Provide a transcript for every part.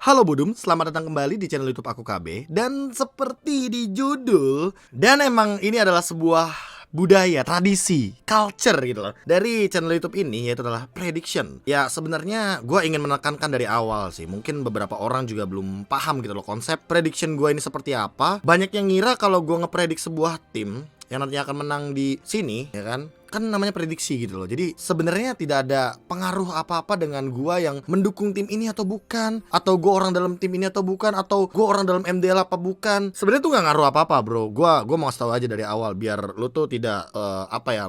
Halo Budum, selamat datang kembali di channel YouTube aku KB. Dan seperti di judul, dan emang ini adalah sebuah budaya, tradisi, culture gitu loh dari channel YouTube ini, yaitu adalah prediction. Ya sebenarnya gue ingin menekankan dari awal sih. Mungkin beberapa orang juga belum paham gitu loh konsep prediction gue ini seperti apa. Banyak yang ngira kalau gue ngepredik sebuah tim yang nantinya akan menang di sini, ya kan namanya prediksi gitu loh. Jadi sebenarnya tidak ada pengaruh apa-apa dengan gua yang mendukung tim ini atau bukan, atau gua orang dalam tim ini atau bukan, atau gua orang dalam MDL apa bukan. Sebenarnya tuh nggak ngaruh apa-apa, bro. Gua mau kasih tahu aja dari awal biar lu tuh tidak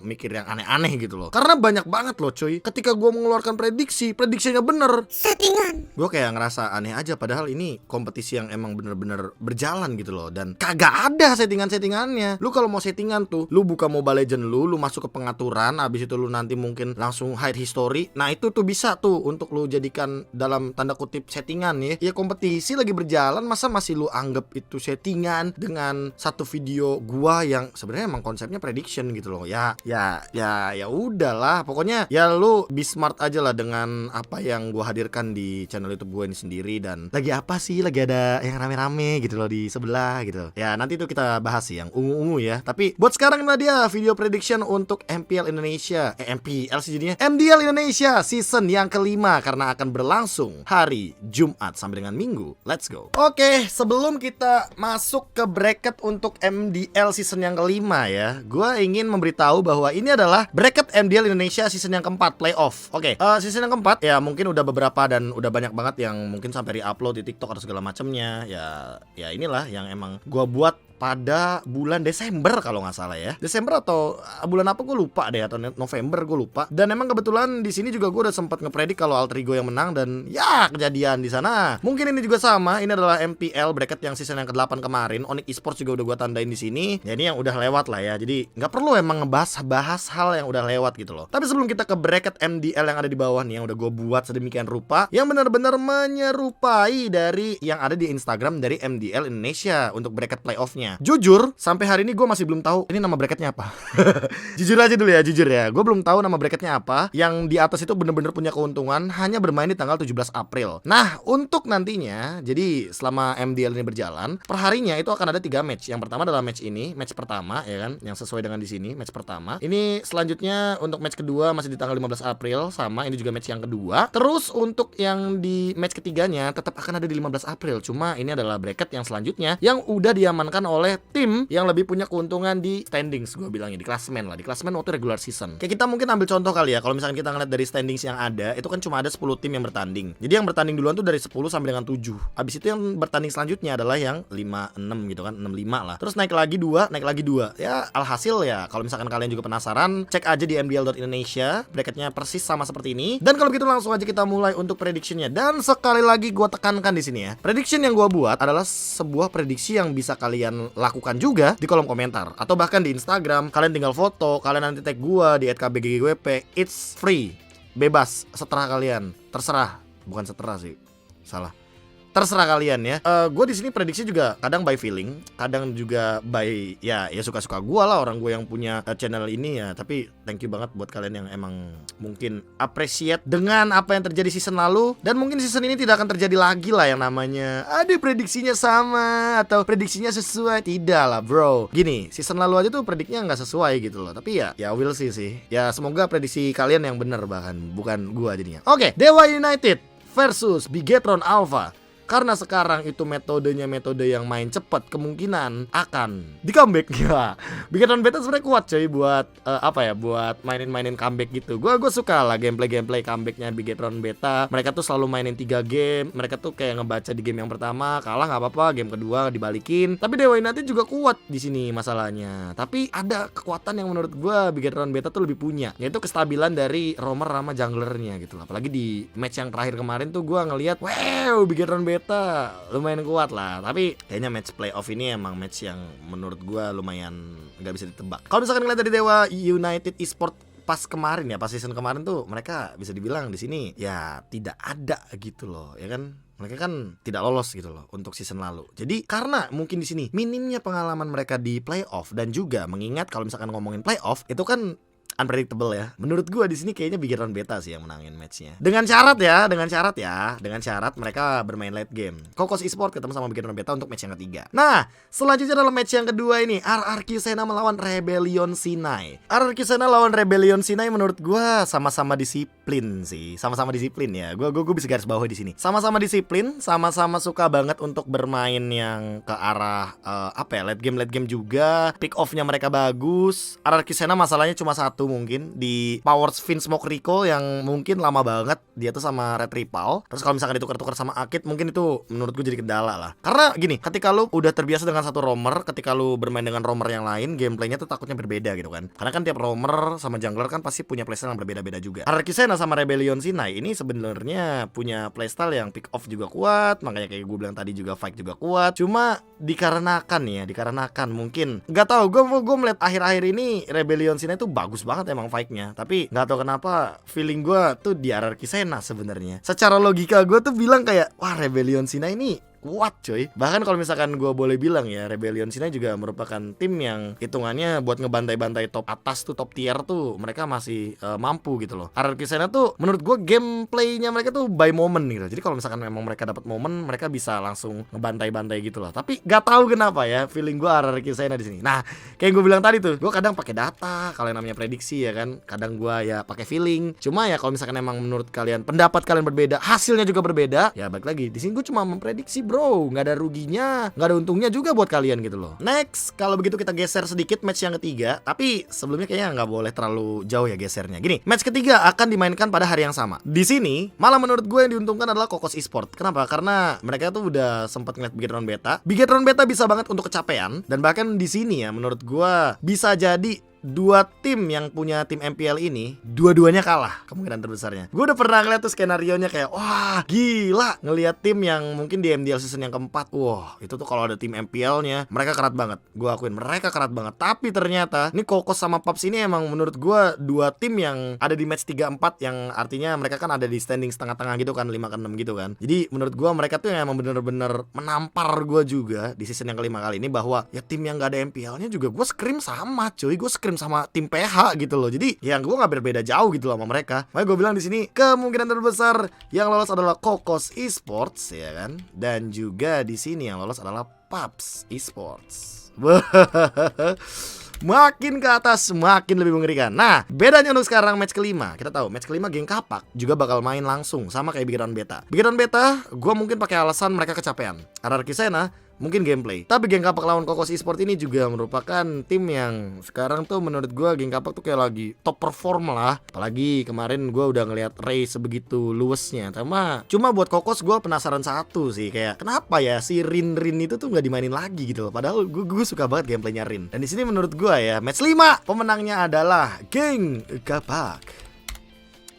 mikir yang aneh-aneh gitu loh. Karena banyak banget loh, cuy. Ketika gua mengeluarkan prediksinya bener. Settingan. Gua kayak ngerasa aneh aja, padahal ini kompetisi yang emang bener-bener berjalan gitu loh. Dan kagak ada settingan-settingannya. Lu kalau mau settingan tuh, lu buka Mobile Legend lu masuk ke pengaturan, habis itu lu nanti mungkin langsung hide history. Nah itu tuh bisa tuh untuk lu jadikan dalam tanda kutip settingan ya. Ya kompetisi lagi berjalan, masa masih lu anggap itu settingan dengan satu video gua yang sebenarnya emang konsepnya prediction gitu loh. Ya udahlah. Pokoknya ya lu be smart aja lah dengan apa yang gua hadirkan di channel YouTube gua ini sendiri. Dan lagi apa sih? Lagi ada yang rame-rame gitu loh di sebelah gitu. Ya nanti itu kita bahas sih yang ungu-ungu ya. Tapi buat sekarang nah dia video prediction untuk MPL Indonesia, MPL sih jadinya MDL Indonesia season yang kelima, karena akan berlangsung hari Jumat sampai dengan Minggu. Let's go. Oke, sebelum kita masuk ke bracket untuk MDL season yang kelima ya, gue ingin memberitahu bahwa ini adalah bracket MDL Indonesia season yang keempat, playoff. Oke, season yang keempat ya mungkin udah beberapa dan udah banyak banget yang mungkin sampai di-upload di TikTok atau segala macamnya. Ya inilah yang emang gue buat pada bulan Desember kalau nggak salah ya. Desember atau bulan apa gue lupa deh, atau November gue lupa. Dan emang kebetulan di sini juga gue udah sempat ngepredik kalau Alter Ego yang menang, dan ya kejadian di sana. Mungkin ini juga sama. Ini adalah MPL bracket yang season yang ke-8 kemarin. Onyx Esports juga udah gue tandain di sini. Ya ini yang udah lewat lah ya. Jadi nggak perlu emang bahas hal yang udah lewat gitu loh. Tapi sebelum kita ke bracket MDL yang ada di bawah nih, yang udah gue buat sedemikian rupa, yang benar-benar menyerupai dari yang ada di Instagram dari MDL Indonesia untuk bracket playoffnya. Jujur, sampai hari ini gue masih belum tahu ini nama bracketnya apa. Jujur aja dulu ya, gue belum tahu nama bracketnya apa. Yang di atas itu bener-bener punya keuntungan hanya bermain di tanggal 17 April. Nah, untuk nantinya, jadi selama MDL ini berjalan, perharinya itu akan ada 3 match. Yang pertama adalah match ini, match pertama ya kan, yang sesuai dengan di sini, match pertama. Ini selanjutnya untuk match kedua masih di tanggal 15 April, sama ini juga match yang kedua. Terus untuk yang di match ketiganya tetap akan ada di 15 April. Cuma ini adalah bracket yang selanjutnya yang udah diamankan oleh tim yang lebih punya keuntungan di standings, gue bilangnya di klasemen lah, di klasemen waktu regular season. Kayak kita mungkin ambil contoh kali ya, kalau misalkan kita ngeliat dari standings yang ada, itu kan cuma ada 10 tim yang bertanding. Jadi yang bertanding duluan tuh dari 10 sampai dengan 7. Habis itu yang bertanding selanjutnya adalah yang 5-6 gitu kan, 6-5 lah. Terus naik lagi 2. Ya alhasil ya, kalau misalkan kalian juga penasaran, cek aja di mdl.indonesia, bracketnya persis sama seperti ini. Dan kalau gitu langsung aja kita mulai untuk predictionnya. Dan sekali lagi gue tekankan di sini ya, prediction yang gue buat adalah sebuah prediksi yang bisa kalian lakukan juga di kolom komentar atau bahkan di Instagram. Kalian tinggal foto, kalian nanti tag gua di @kbggwp. It's free, bebas, seterah kalian, terserah. Bukan seterah sih, salah. Terserah kalian ya. Gue di sini prediksi juga kadang by feeling, kadang juga by ya suka-suka gue lah, orang gue yang punya channel ini ya. Tapi thank you banget buat kalian yang emang mungkin appreciate dengan apa yang terjadi season lalu, dan mungkin season ini tidak akan terjadi lagi lah yang namanya ada prediksinya sama atau prediksinya sesuai. Tidak lah bro. Gini, season lalu aja tuh prediknya nggak sesuai gitu loh. Tapi ya will see sih. Ya semoga prediksi kalian yang benar, bahkan bukan gue jadinya. Oke, Dewa United versus Bigetron Alpha. Karena sekarang itu metode yang main cepat, kemungkinan akan di comeback ya. Bigetron Beta sebenarnya kuat coy buat buat mainin comeback gitu. Gue suka lah gameplay comebacknya Bigetron Beta. Mereka tuh selalu mainin 3 game. Mereka tuh kayak ngebaca di game yang pertama, kalah nggak apa-apa, game kedua dibalikin. Tapi Dewa United juga kuat di sini masalahnya. Tapi ada kekuatan yang menurut gue Bigetron Beta tuh lebih punya, yaitu kestabilan dari roamer sama junglernya gitu. Apalagi di match yang terakhir kemarin tuh gue ngelihat, wow, Bigetron Beta lumayan kuat lah. Tapi kayaknya match playoff ini emang match yang menurut gue lumayan nggak bisa ditebak. Kalau misalkan ngeliat dari Dewa United Esports pas kemarin ya, pas season kemarin tuh mereka bisa dibilang di sini ya tidak ada gitu loh, ya kan? Mereka kan tidak lolos gitu loh untuk season lalu. Jadi karena mungkin di sini minimnya pengalaman mereka di playoff, dan juga mengingat kalau misalkan ngomongin playoff itu kan unpredictable ya. Menurut gua di sini kayaknya Bigetron Beta sih yang menangin matchnya. Dengan syarat mereka bermain late game. Kokos Esport ketemu sama Bigetron Beta untuk match yang ketiga. Nah, selanjutnya adalah match yang kedua ini, RRQ Sena melawan Rebellion Sinai. RRQ Sena lawan Rebellion Sinai menurut gua sama-sama disiplin sih. Sama-sama disiplin ya. Gua bisa garis bawah di sini. Sama-sama disiplin, sama-sama suka banget untuk bermain yang ke arah late game juga. Pick off-nya mereka bagus. RRQ Sena masalahnya cuma satu mungkin di Power Spin Smoke Recall yang mungkin lama banget dia tuh sama Red Ripple. Terus kalau misalkan ditukar-tukar sama Akid mungkin itu menurut gue jadi kendala lah. Karena gini, ketika lu udah terbiasa dengan satu roamer, ketika lu bermain dengan roamer yang lain, gameplaynya tuh takutnya berbeda gitu kan. Karena kan tiap roamer sama jungler kan pasti punya playstyle yang berbeda-beda juga. RRQ Sena sama Rebellion Sinai ini sebenarnya punya playstyle yang pick off juga kuat, makanya kayak gue bilang tadi juga fight juga kuat. Cuma dikarenakan mungkin nggak tahu, gue melihat akhir-akhir ini Rebellion Sinai itu bagus banget emang fight-nya, tapi nggak tahu kenapa feeling gue tuh di RRQ Sena sebenarnya. Secara logika gue tuh bilang kayak wah Rebellion Sinai ini kuat coy. Bahkan kalau misalkan gue boleh bilang ya, Rebellion Sinai juga merupakan tim yang hitungannya buat ngebantai-bantai top atas tuh, top tier tuh mereka masih mampu gitu loh. RRQ Sena tuh menurut gue gameplaynya mereka tuh by moment gitu. Jadi kalau misalkan memang mereka dapat momen, mereka bisa langsung ngebantai-bantai gitu loh. Tapi gak tahu kenapa ya, feeling gue RRQ Sena di sini. Nah, kayak gue bilang tadi tuh, gue kadang pakai data, kalau yang namanya prediksi ya kan. Kadang gue ya pakai feeling. Cuma ya kalau misalkan emang menurut kalian, pendapat kalian berbeda, hasilnya juga berbeda, ya balik lagi. Di sini gue cuma memprediksi bro, nggak ada ruginya, nggak ada untungnya juga buat kalian gitu loh. Next, kalau begitu kita geser sedikit match yang ketiga. Tapi sebelumnya kayaknya nggak boleh terlalu jauh ya gesernya. Gini, match ketiga akan dimainkan pada hari yang sama. Di sini, malah menurut gue yang diuntungkan adalah Kokos Esport. Kenapa? Karena mereka tuh udah sempat ngeliat Bigetron Beta. Bigetron Beta bisa banget untuk kecapean, dan bahkan di sini ya menurut gue bisa jadi dua tim yang punya tim MPL ini dua-duanya kalah kemungkinan terbesarnya. Gue udah pernah ngeliat tuh skenarionya kayak wah gila, ngeliat tim yang mungkin di MDL season yang keempat, wah itu tuh kalau ada tim MPL-nya mereka kerat banget. Gue akuin mereka kerat banget. Tapi ternyata ini Kokos sama Paps ini emang menurut gue dua tim yang ada di match 3-4, yang artinya mereka kan ada di standing setengah-tengah gitu kan, 5-6 gitu kan. Jadi menurut gue mereka tuh yang emang bener-bener menampar gue juga di season yang kelima kali ini, bahwa ya tim yang gak ada MPL-nya juga gue scrim sama cuy, gue scrim sama tim PH gitu loh. Jadi ya gue nggak berbeda jauh gitu loh sama mereka. Makanya gue bilang di sini kemungkinan terbesar yang lolos adalah Kokos Esports ya kan, dan juga di sini yang lolos adalah Paps Esports. Makin ke atas makin lebih mengerikan. Nah, bedanya untuk sekarang match kelima, kita tahu match kelima geng Kapak juga bakal main langsung sama kayak Bigetron Beta. Bigetron Beta gue mungkin pakai alasan mereka kecapean. RRQ Sena mungkin gameplay. Tapi geng Kapak lawan Kokos Esport ini juga merupakan tim yang sekarang tuh menurut gue geng Kapak tuh kayak lagi top perform lah. Apalagi kemarin gue udah ngeliat Ray sebegitu luwesnya. Cuma buat Kokos gue penasaran satu sih, kayak kenapa ya si Rin itu tuh nggak dimainin lagi gitu loh. Padahal gue suka banget gameplaynya Rin. Dan di sini menurut gue ya match 5 pemenangnya adalah geng Kapak.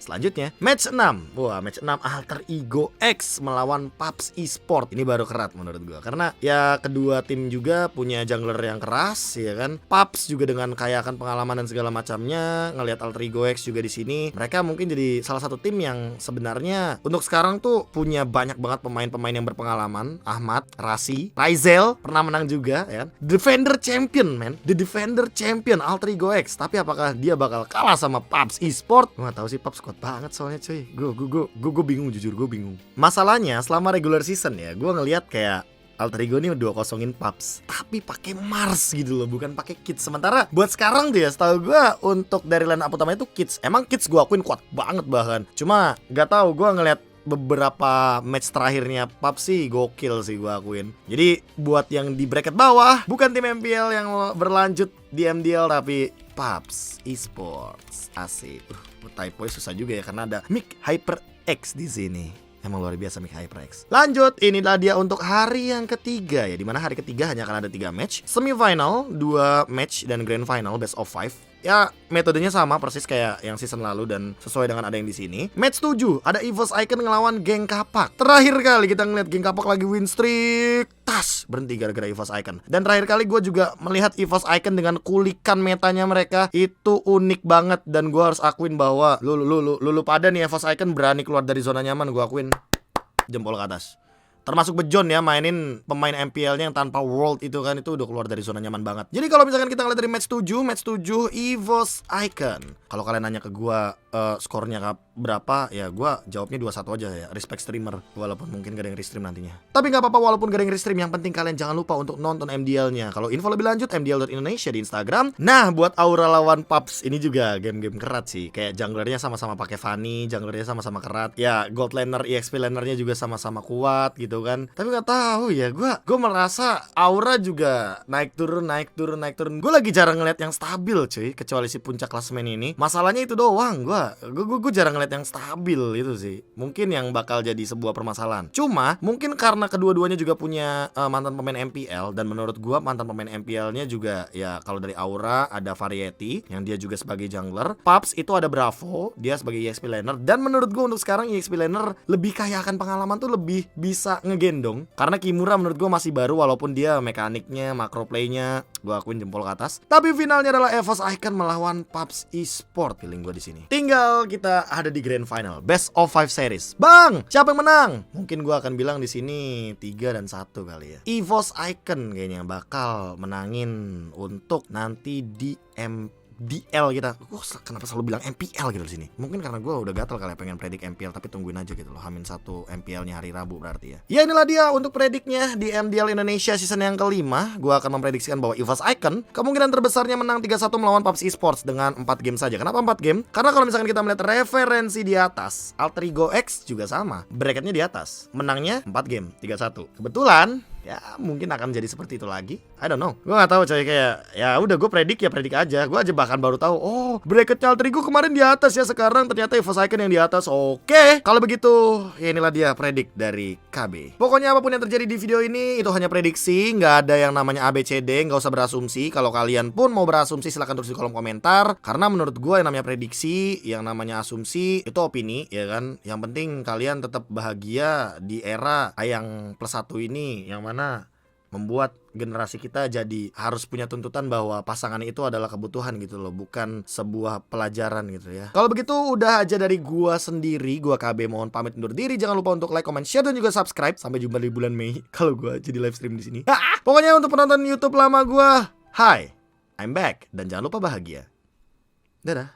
Selanjutnya, match 6. Wah, match 6 Alter Ego X melawan Paps Esport. Ini baru kerat menurut gua. Karena ya kedua tim juga punya jungler yang keras, ya kan. Paps juga dengan kaya akan pengalaman dan segala macamnya. Ngelihat Alter Ego X juga di sini, mereka mungkin jadi salah satu tim yang sebenarnya untuk sekarang tuh punya banyak banget pemain-pemain yang berpengalaman. Ahmad, Rasi, Raizel pernah menang juga, ya kan. Defender Champion, man. The Defender Champion Alter Ego X. Tapi apakah dia bakal kalah sama Paps Esport? Gua gak tahu sih, Paps banget soalnya cuy. Gue bingung, jujur gue bingung. Masalahnya selama regular season ya, gue ngelihat kayak Alter Ego ini 2-0-in Paps, tapi pakai Mars gitu loh, bukan pakai Kids. Sementara buat sekarang tuh ya, setahu gue untuk dari line up utama itu Kids. Emang Kids gue akuin kuat banget bahkan. Cuma gak tahu, gue ngelihat beberapa match terakhirnya Paps sih gokil sih gue akuin. Jadi buat yang di bracket bawah, bukan tim MPL yang berlanjut di MDL tapi Paps Esports. Asik. Typo susah juga ya karena ada Mic Hyper X di sini. Emang luar biasa Mic Hyper X. Lanjut, inilah dia untuk hari yang ketiga ya, dimana hari ketiga hanya akan ada 3 match. Semifinal 2 match dan grand final best of 5. Ya metodenya sama persis kayak yang season lalu dan sesuai dengan ada yang di sini. Match 7 ada EVOS Icon ngelawan geng Kapak. Terakhir kali kita ngeliat geng Kapak lagi win streak, tas berhenti gara-gara EVOS Icon. Dan terakhir kali gue juga melihat EVOS Icon dengan kulikan metanya mereka itu unik banget. Dan gue harus akuin bahwa lu pada nih EVOS Icon berani keluar dari zona nyaman, gue akuin jempol ke atas. termasuk Bejon ya, mainin pemain MPL-nya yang tanpa World itu kan, itu udah keluar dari zona nyaman banget. Jadi kalau misalkan kita ngeliat dari match 7 EVOS Icon, kalau kalian nanya ke gua skornya berapa, ya gua jawabnya 2-1 aja ya, respect streamer, walaupun mungkin gak ada yang restream nantinya. Tapi nggak apa-apa walaupun gak ada yang restream, yang penting kalian jangan lupa untuk nonton MDL-nya. Kalau info lebih lanjut mdl.indonesia di Instagram. Nah, buat Aura lawan Paps ini juga game-game kerat sih, kayak junglernya sama-sama pakai Fanny, junglernya sama-sama kerat. Ya, gold laner, EXP lanernya juga sama-sama kuat gitu kan. Tapi nggak tahu ya, gua merasa Aura juga naik turun. Gue lagi jarang ngeliat yang stabil cuy, kecuali si puncak klasemen ini. Masalahnya itu doang, gue jarang ngeliat yang stabil itu sih. Mungkin yang bakal jadi sebuah permasalahan. Cuma mungkin karena kedua-duanya juga punya mantan pemain MPL, dan menurut gue mantan pemain MPL-nya juga ya, kalau dari Aura ada Variety yang dia juga sebagai jungler, Paps itu ada Bravo, dia sebagai EXP laner, dan menurut gue untuk sekarang EXP laner lebih kaya akan pengalaman tuh, lebih bisa ngegendong. Karena Kimura menurut gue masih baru, walaupun dia mekaniknya, makro playnya gue akuin jempol ke atas. Tapi finalnya adalah EVOS Icon melawan Paps Esport, feeling gue di sini. Tinggal kita ada di grand final, best of 5 series. Bang, siapa yang menang? Mungkin gue akan bilang di sini 3-1 kali ya. EVOS Icon kayaknya bakal menangin untuk nanti di DL kita. Gue kenapa selalu bilang MPL gitu di sini? Mungkin karena gue udah gatel kali ya pengen predik MPL, tapi tungguin aja gitu loh. Hamin 1 MPL-nya hari Rabu berarti ya. Ya inilah dia untuk prediknya di MDL Indonesia season yang kelima. Gue akan memprediksikan bahwa EVOS Icon kemungkinan terbesarnya menang 3-1 melawan Paps Esports dengan 4 game saja. Kenapa 4 game? Karena kalau misalkan kita melihat referensi di atas, Alter Ego X juga sama, bracketnya di atas, menangnya 4 game 3-1. Kebetulan ya mungkin akan jadi seperti itu lagi. I don't know. Gue gak tahu coy, kayak ya udah gue predik aja. Gue aja bahkan baru tahu, oh bracketnya Alter Ego kemarin di atas ya, sekarang ternyata EVOS Icon yang di atas. Oke, kalau begitu ya inilah dia predik dari KB. Pokoknya apapun yang terjadi di video ini itu hanya prediksi, nggak ada yang namanya ABCD, nggak usah berasumsi. Kalau kalian pun mau berasumsi silahkan tulis di kolom komentar. Karena menurut gue yang namanya prediksi, yang namanya asumsi itu opini ya kan. Yang penting kalian tetap bahagia di era yang +1 ini, yang mana membuat generasi kita jadi harus punya tuntutan bahwa pasangan itu adalah kebutuhan gitu loh, bukan sebuah pelajaran gitu ya. Kalau begitu udah aja dari gua sendiri, gua KB mohon pamit undur diri. Jangan lupa untuk like, comment, share, dan juga subscribe. Sampai jumpa di bulan Mei kalau gua jadi live stream di sini. Pokoknya untuk penonton YouTube lama gua, hi, I'm back, dan jangan lupa bahagia. Dadah.